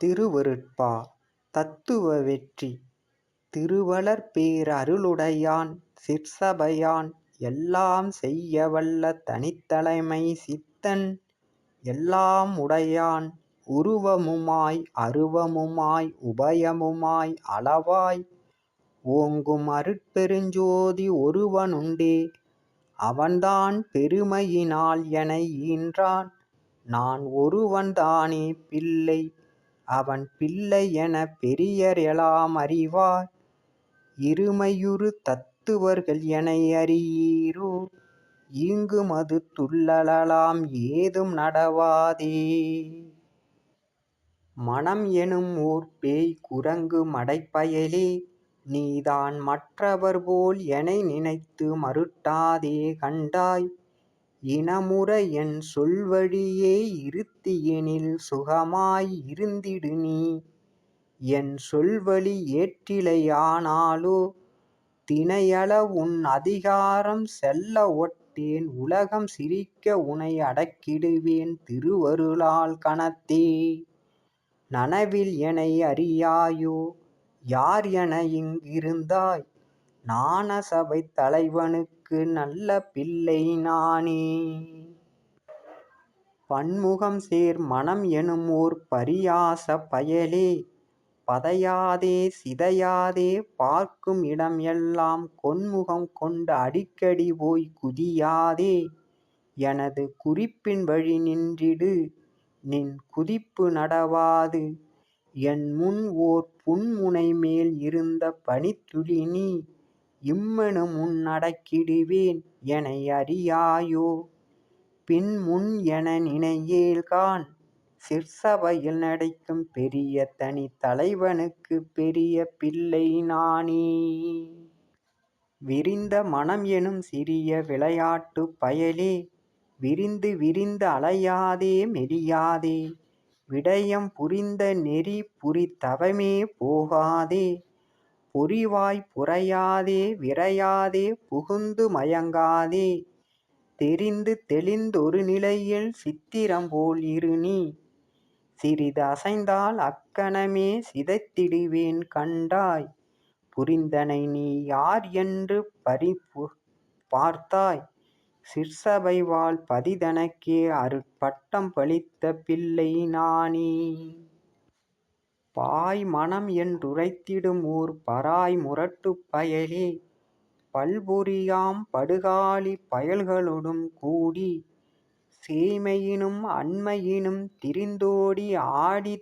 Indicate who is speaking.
Speaker 1: திருவருட்பா தத்துவ வெற்றி திருவளர் பேரருளுடையான் சிற்சபையான் எல்லாம் செய்ய வல்ல தனித்தலைமை சித்தன் எல்லாம் உடையான் உருவமுமாய் அருவமுமாய் உபயமுமாய் அளவாய் ஓங்கும் அருட்பெருஞ்சோதி ஒருவனுண்டே. அவன்தான் பெருமையினால் என ஈன்றான். நான் ஒருவன்தானே பிள்ளை. அவன் பிள்ளை என பெரியர் எலாம் அறிவார். இருமையுறு தத்துவர்கள் என அறியீரோ. ஈங்குமது துள்ளலாம் ஏதும் நடவாதே. மனம் எனும் ஓர் பேய் குரங்கு மடைப்பயலே. நீதான் மற்றவர் போல் எனை நினைத்து மருட்டாதே கண்டாய். இனமுற என் சொல்வழியே இருத்தியெனில் சுகமாய் இருந்திடு நீ. என் சொல்வழி ஏற்றிலையானாலோ தினையள உன் அதிகாரம் செல்ல ஒட்டேன். உலகம் சிரிக்க உனை அடக்கிடுவேன் திருவருளால் கணத்தே. நனவில் எனை அறியாயோ. யார் என இங்கிருந்தாய். ஞானசபை தலைவனுக்கு நல்ல பிள்ளை நானே. பன்முகம் சேர் மனம் எனும் ஓர் பரியாச பயலே. பதையாதே சிதையாதே பார்க்கும் இடம் எல்லாம் கொன்முகம் கொண்டு அடிக்கடி போய் குதியாதே. எனது குறிப்பின் வழி நின்றிடு. நின் குதிப்பு நடவாது. என் முன் ஓர் புன்முனை மேல் இருந்த பனித்துளி நீ. இம்மெனு முன் அடக்கிடுவேன் எனை அறியாயோ. பின்முன் என நினையேல்காண். சிற்சபையில் நடைக்கும் பெரிய தனி தலைவனுக்கு பெரிய பிள்ளை நானே. விரிந்த மனம் எனும் சிறிய விளையாட்டு பயலே. விரிந்து விரிந்து அலையாதே மெலியாதே. விடயம் புரிந்த நெறி புரி தவமே போகாதே. பொறிவாய் புரையாதே விரையாதே புகுந்து மயங்காதே. தெரிந்து தெளிந்தொரு நிலையில் சித்திரம் போல் இரு நீ. சிறிது அசைந்தால் அக்கணமே சிதைத்திடுவேன் கண்டாய். புரிந்தனை நீ யார் என்று பார்த்தாய். சிற்சபை வாழ் பதிதனக்கே அருட்பட்டம் பளித்த பிள்ளை நானே. பாய் மனம் என்றுரைத்திடும் ஓர் பராய் முரட்டுப் பயலே. பல்பொறியாம் படுகாலி பயல்களொடும் கூடி. சேய்மையினும் அண்மையினும் திரிந்தோடி ஆடி